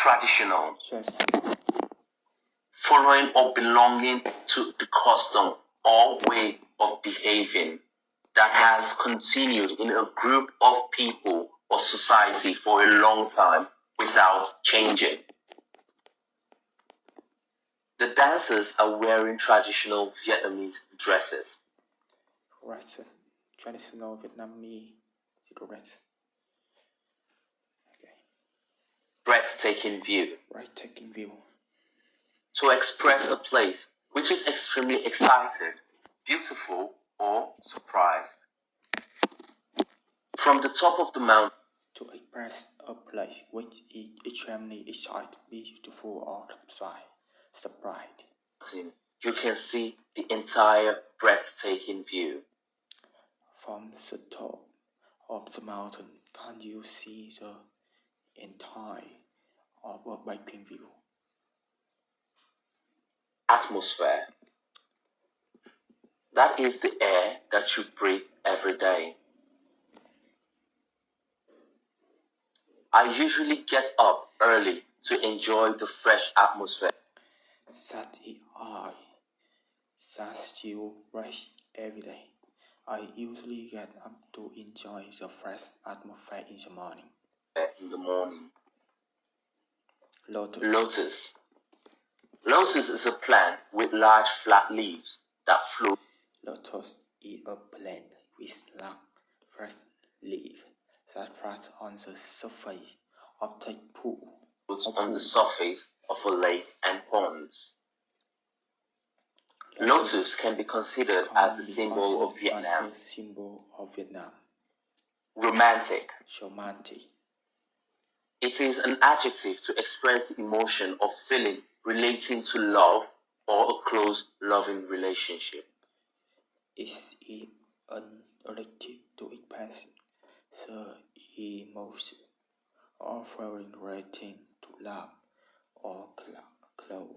traditional, Yes. following or belonging to the custom or way of behaving that has continued in a group of people or society for a long time without changing. The dancers are wearing traditional Vietnamese dresses. Right. Traditional Vietnamese cigarettes. Okay. Breathtaking view. Breathtaking view. To express a place which is extremely excited, beautiful, or surprised. From the top of the mountain, To express a place which is extremely excited, beautiful, or surprised. you can see the entire breathtaking view. From the top of the mountain, can you see the entire of a breathtaking view? Atmosphere. That is the air that you breathe every day. I usually get up early to enjoy the fresh atmosphere. That is I. That still breathe every day. I usually get up to enjoy the fresh atmosphere in the morning. Lotus. Lotus is a plant with large flat leaves that float. Lotus is a plant with large flat leaves that floats on the surface of the pool. On the surface of a lake and ponds. Lotus can be considered as the symbol of Vietnam. Romantic. It is an adjective to express the emotion or feeling relating to love or a close loving relationship. It is an adjective to express the emotion or feeling relating to love or close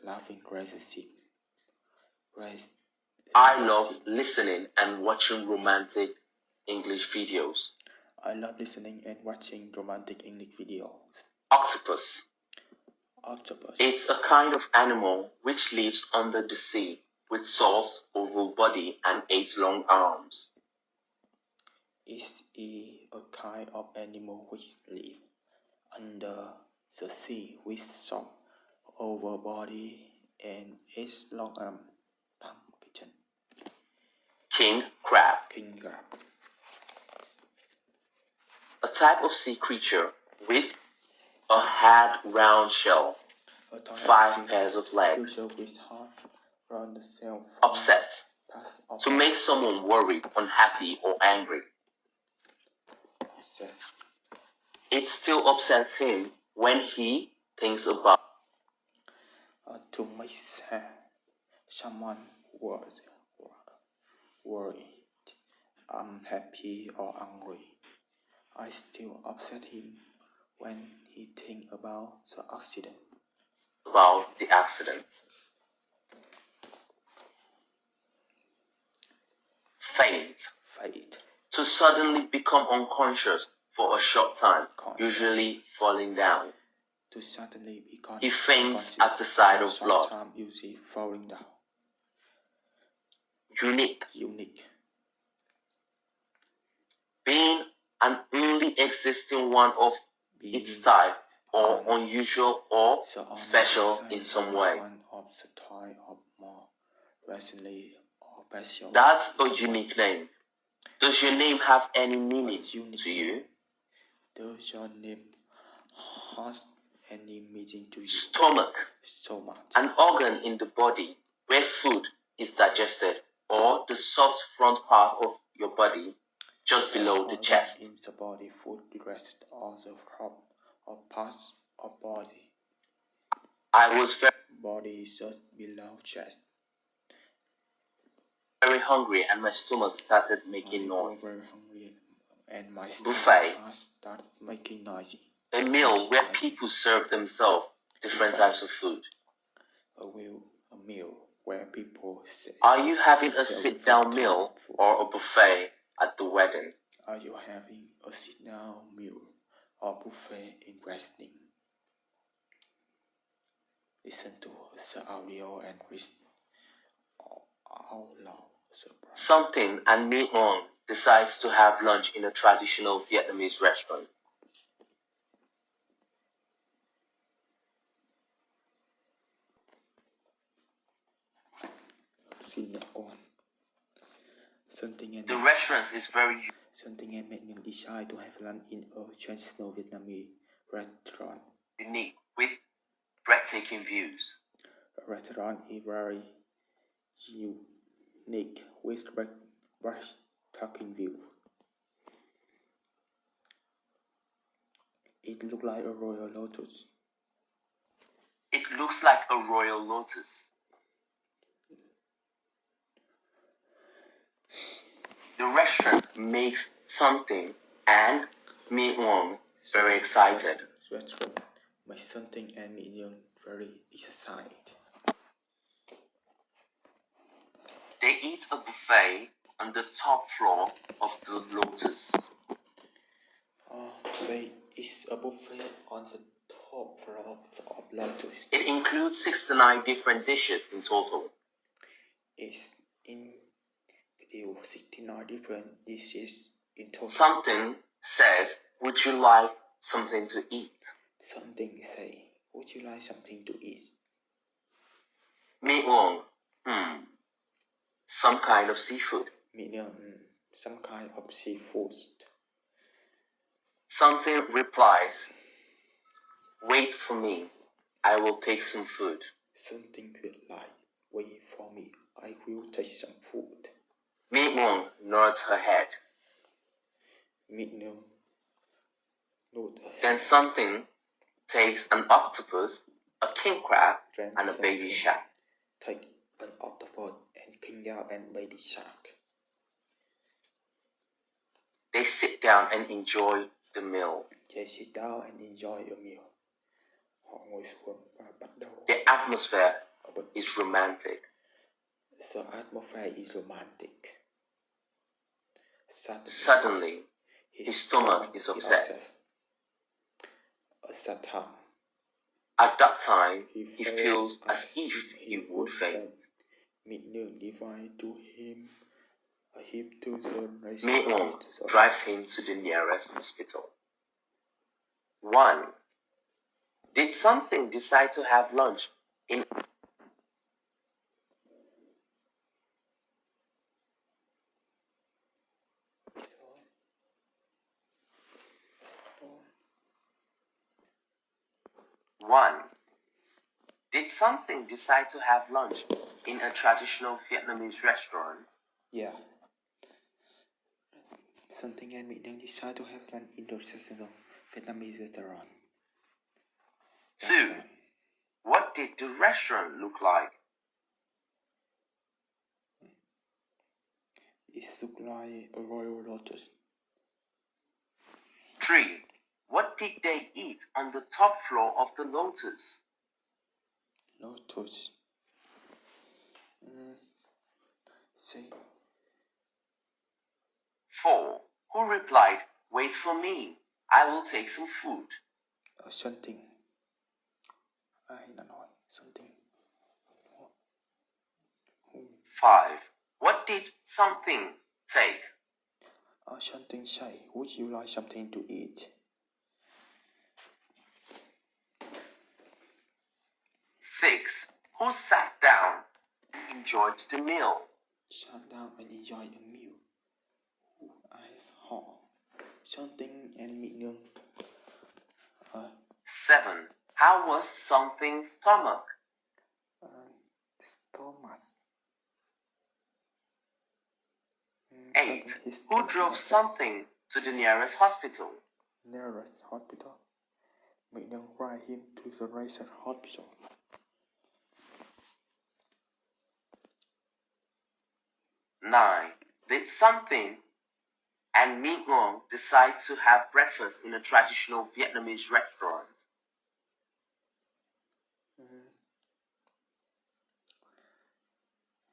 loving relationship. I love listening and watching romantic English videos. I love listening and watching romantic English videos. Octopus. It's a kind of animal which lives under the sea with soft oval body and 8 long arms. It is a kind of animal which lives under the sea with soft oval body and 8 long arms. King crab. A type of sea creature with a hard round shell, 5 pairs of legs. Upset. To make someone worried, unhappy, or angry. It still upsets him when he thinks about. To make someone worried, unhappy, or angry. I still upset him when he thinks about the accident. Faint. To suddenly become unconscious for a short time, usually falling down. To suddenly become He faints at the sight of blood. Usually falling down. Unique. Being an only existing one of its type, or unusual or special in some way. One of the type of more recently or special. That's a unique name. Does your name have any meaning to you? Does your name has any meaning to you? Stomach. An organ in the body where food is digested, or the soft front part of your body just below the chest. In the body, food digested all the crop or parts of body. I was body just below chest. Very hungry and my stomach started making noise. Very hungry and my Buffet. stomach started making noisy. A meal where people serve themselves different types of food. A meal where people sit. Are you having a sit-down meal or a buffet at the wedding? Are you having a sit-down meal or buffet in wedding? Listen to the audio and read out loud. Surprise. Something and Mi Ong decides to have lunch in a traditional Vietnamese restaurant. Phim nhạc quan. Something and The restaurant is very Something and made me decide to have lunch in a traditional Vietnamese restaurant. unique with breathtaking views. The restaurant is very unique with breathtaking view. It looks like a royal lotus. It looks like a royal lotus. The restaurant makes something and Mi Ong very excited. Restaurant makes something and Me Young very excited. They eat a buffet on the top floor of the Lotus. There is a buffet on the top floor of Lotus. It includes 69 different dishes in total. It's includes 69 different dishes in total. Something says, "Would you like something to eat?" Something say, "Would you like something to eat?" Mi Ong, some kind of seafood. Me Young, some kind of seafood. Something replies, "Wait for me, I will take some food." Something will like, "Wait for me, I will take some food." Mi Ong nods her head. Me Young, note ahead. Then something takes an octopus, a king crab, Then and a baby something shark. take an octopus and king crab and baby shark. They sit down and enjoy the meal. They sit down and enjoy a meal. Họ ngồi xuống và bắt đầu. The atmosphere ở bữa is romantic. The atmosphere is romantic. Suddenly, his stomach is upset. At that time, At that time, he felt feels as if he would faint. Me Young divide to him a hip to the Mi Ong drives him to the nearest hospital. 1. Did something decide to have lunch in Did something decide to have lunch in a traditional Vietnamese restaurant? Yeah. Something and Me Young decide to have lunch in the traditional Vietnamese restaurant. 2. What did the restaurant look like? It looked like a royal lotus. 3. What did they eat on the top floor of the Lotus? Lotus. Say 4. Who replied, "Wait for me, I will take some food"? something. Ai đã nói something. 5. What did something take? Something say, "Would you like something to eat?" 6. Who sat down and enjoyed the meal? Sat down and enjoy a meal. Họ. Something and Me Young. 7. How was something's stomach? Stomach. 8. Who drove something to the nearest hospital? Nearest hospital. Me Young ride him to the nearest hospital. 9. Did something and Mi Ong decide to have breakfast in a traditional Vietnamese restaurant?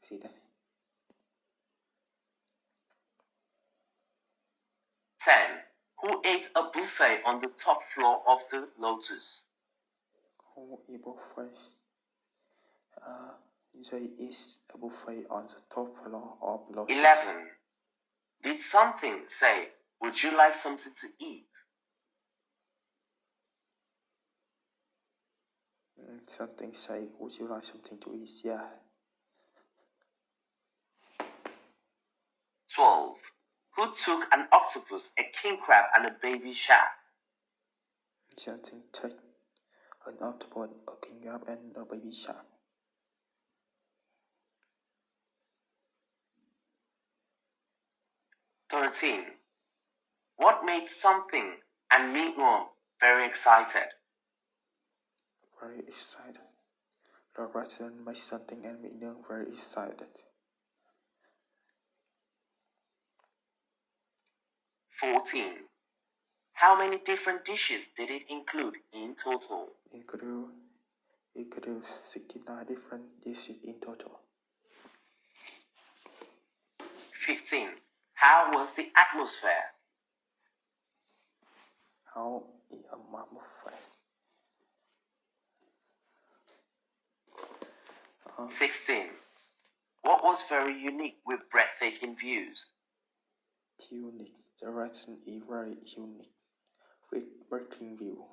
Gì đây? 10. Who ate a buffet on the top floor of the Lotus? Who eat buffet There is a buffet on the top floor of Lotus. 11. Did something say, would you like something to eat? Something say, would you like something to eat? Yeah. 12. Who took an octopus, a king crab, and a baby shark? Something take an octopus, a king crab, and a baby shark. 13. What made something and Meatworm very excited? Very excited. The restaurant made something and Meatworm very excited. 14. How many different dishes did it include in total? It includes 69 different dishes in total. 15. How was the atmosphere? How is a mammoth face? 16. What was very unique with breathtaking views? Unique. The restaurant is very unique with breathtaking view.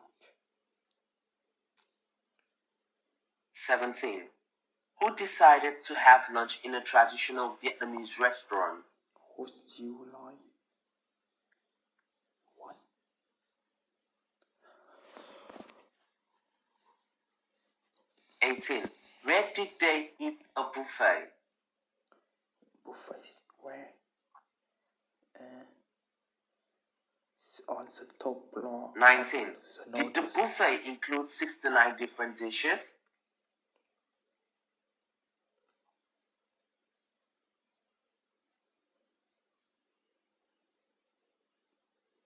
17. Who decided to have lunch in a traditional Vietnamese restaurant? Would you like? What? 18. Where did they eat a buffet? Buffet. Where? It's on the top floor. 19. Did the buffet include 69 different dishes?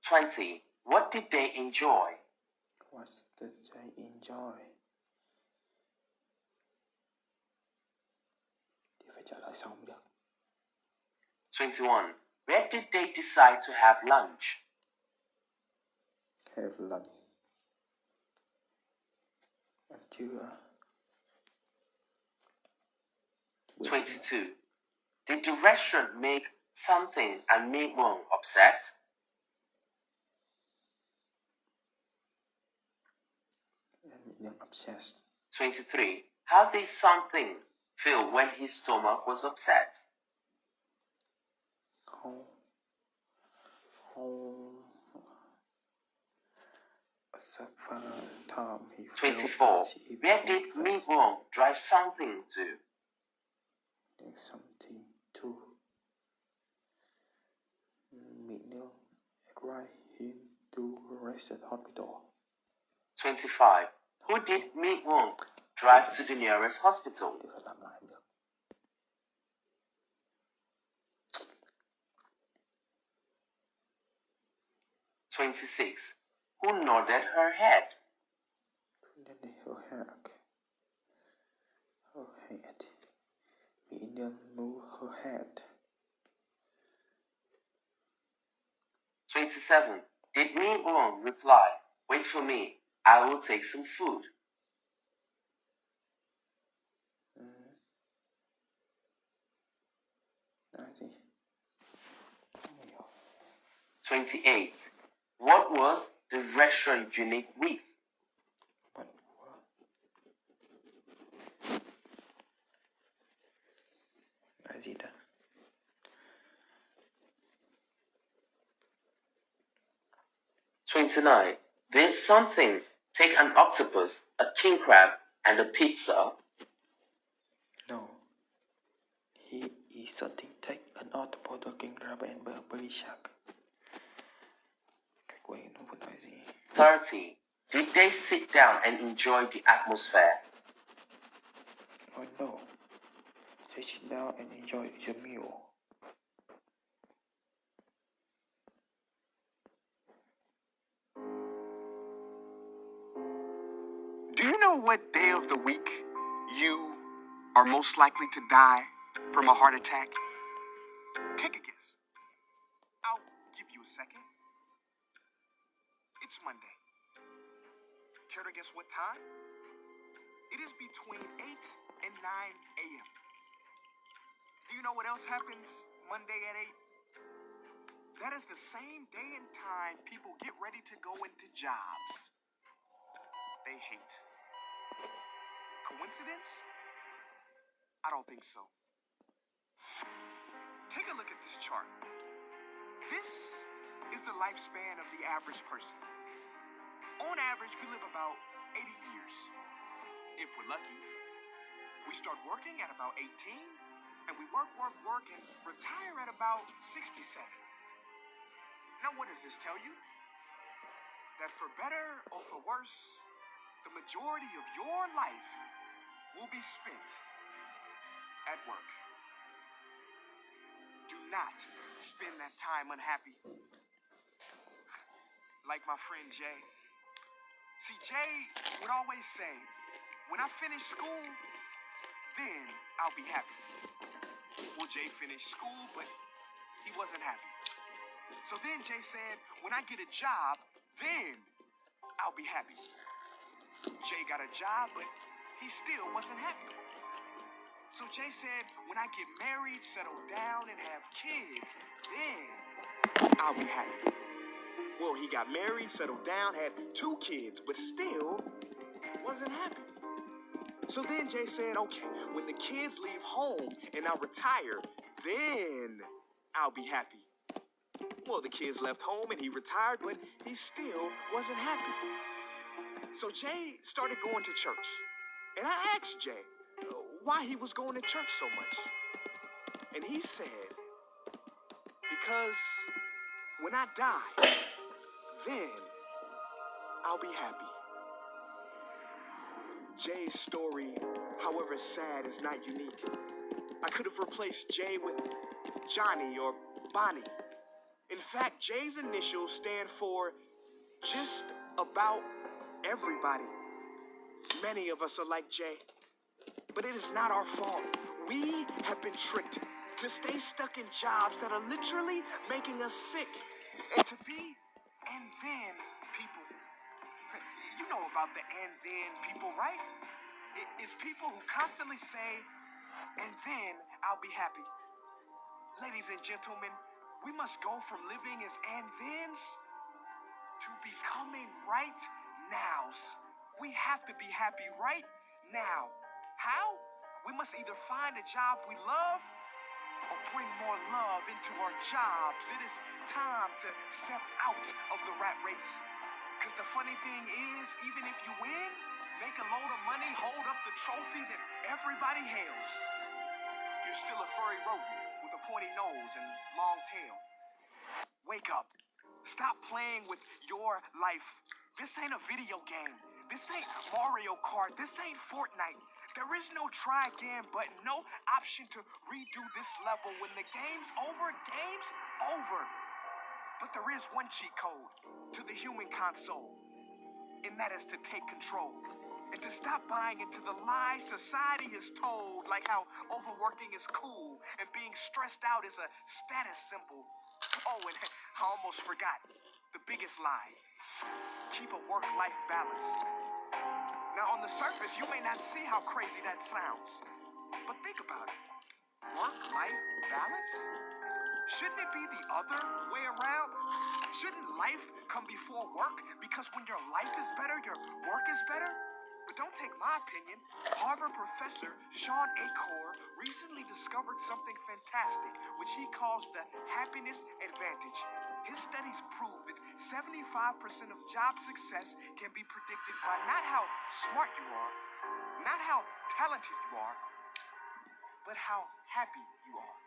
20. What did they enjoy? What did they enjoy? Thì phải trả lời xong được. 21. Where did they decide to have lunch? Have lunch. Ăn trưa. 22. Did the restaurant make something and Meatworm upset? And obsessed. 23. How did something feel when his stomach was upset? Time he 24. Where did Meatworm drive something to? Something to Meatworm drive him to Rested Hospital. 25. Who did Meatworm drive to the nearest hospital? Thì phải làm lại được. 26. Who nodded her head? Her head. Meatworm moved her head. 27. Did Meatworm reply, wait for me, I will take some food? 28. What was the restaurant unique with? Gì đó? 29. Did something take an octopus, a king crab, and a pizza? No. He is something take an octopus, a king crab, and a baby shark. Cái quay nó vừa nói gì? 30. Did they sit down and enjoy the atmosphere? Oh no. They sit down and enjoy the meal. Do you know what day of the week you are most likely to die from a heart attack? Take a guess. I'll give you a second. It's Monday. Care to guess what time? It is between 8 and 9 a.m. Do you know what else happens Monday at 8? That is the same day and time people get ready to go into jobs they hate. Coincidence? I don't think so. Take a look at this chart. This is the lifespan of the average person. On average, we live about 80 years. If we're lucky, we start working at about 18, and we work, and retire at about 67. Now, what does this tell you? That for better or for worse, the majority of your life will be spent at work. Do not spend that time unhappy. Like my friend Jay. See, Jay would always say, when I finish school, then I'll be happy. Well, Jay finished school, but he wasn't happy. So then Jay said, when I get a job, then I'll be happy. Jay got a job, but he still wasn't happy. So Jay said, when I get married, settle down, and have kids, then I'll be happy. Well, he got married, settled down, had 2 kids, but still wasn't happy. So then Jay said, okay, when the kids leave home and I retire, then I'll be happy. Well, the kids left home and he retired, but he still wasn't happy. So Jay started going to church. And I asked Jay why he was going to church so much. And he said, because when I die, then I'll be happy. Jay's story, however sad, is not unique. I could have replaced Jay with Johnny or Bonnie. In fact, Jay's initials stand for just about everybody. Many of us are like Jay, but it is not our fault. We have been tricked to stay stuck in jobs that are literally making us sick, and to be and then people. You know about the and then people, right? It's people who constantly say, and then I'll be happy. Ladies and gentlemen, we must go from living as and thens to becoming right nows. We have to be happy right now. How? We must either find a job we love or bring more love into our jobs. It is time to step out of the rat race. Because the funny thing is, even if you win, make a load of money, hold up the trophy that everybody hails, you're still a furry rodent with a pointy nose and long tail. Wake up. Stop playing with your life. This ain't a video game. This ain't Mario Kart. This ain't Fortnite. There is no try again button, no option to redo this level. When the game's over, game's over. But there is one cheat code to the human console, and that is to take control. And to stop buying into the lies society has told, like how overworking is cool and being stressed out is a status symbol. Oh, and I almost forgot the biggest lie. Keep a work-life balance. Now, on the surface, you may not see how crazy that sounds, but think about it. Work-life balance? Shouldn't it be the other way around? Shouldn't life come before work? Because when your life is better, your work is better? But don't take my opinion. Harvard professor Sean Achor recently discovered something fantastic, which he calls the happiness advantage. His studies prove that 75% of job success can be predicted by not how smart you are, not how talented you are, but how happy you are.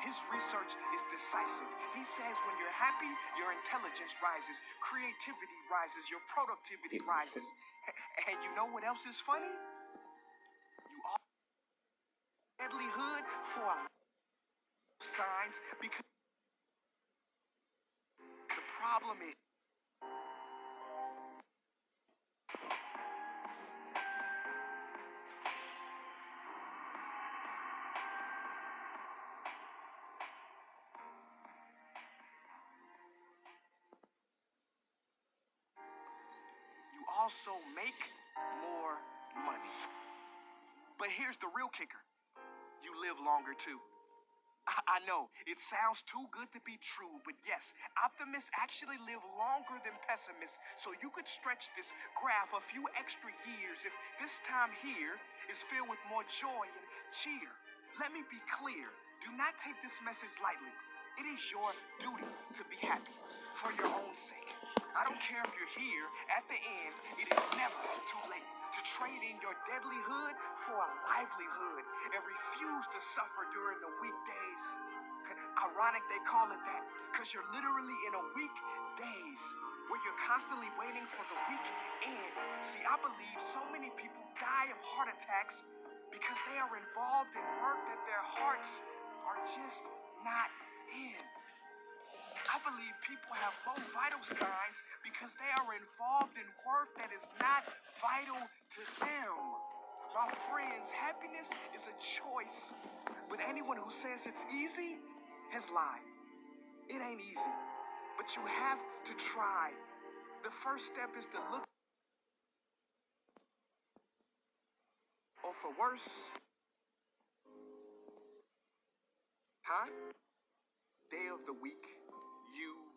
His research is decisive. He says when you're happy, your intelligence rises, creativity rises, your productivity rises. And you know what else is funny? You are deadly hood for a signs, because the problem is also make more money. But here's the real kicker. You live longer too. I know, it sounds too good to be true, but yes, optimists actually live longer than pessimists, so you could stretch this graph a few extra years if this time here is filled with more joy and cheer. Let me be clear, do not take this message lightly. It is your duty to be happy, for your own sake. I don't care if you're here at the end, it is never too late to trade in your deadlyhood for a livelihood and refuse to suffer during the weekdays. Ironic they call it that, because you're literally in a weekdays where you're constantly waiting for the weekend. See, I believe so many people die of heart attacks because they are involved in work that their hearts are just not in. I believe people have low vital signs because they are involved in work that is not vital to them. My friends, happiness is a choice, but anyone who says it's easy has lied. It ain't easy, but you have to try. The first step is to look, or for worse, time, day of the week, you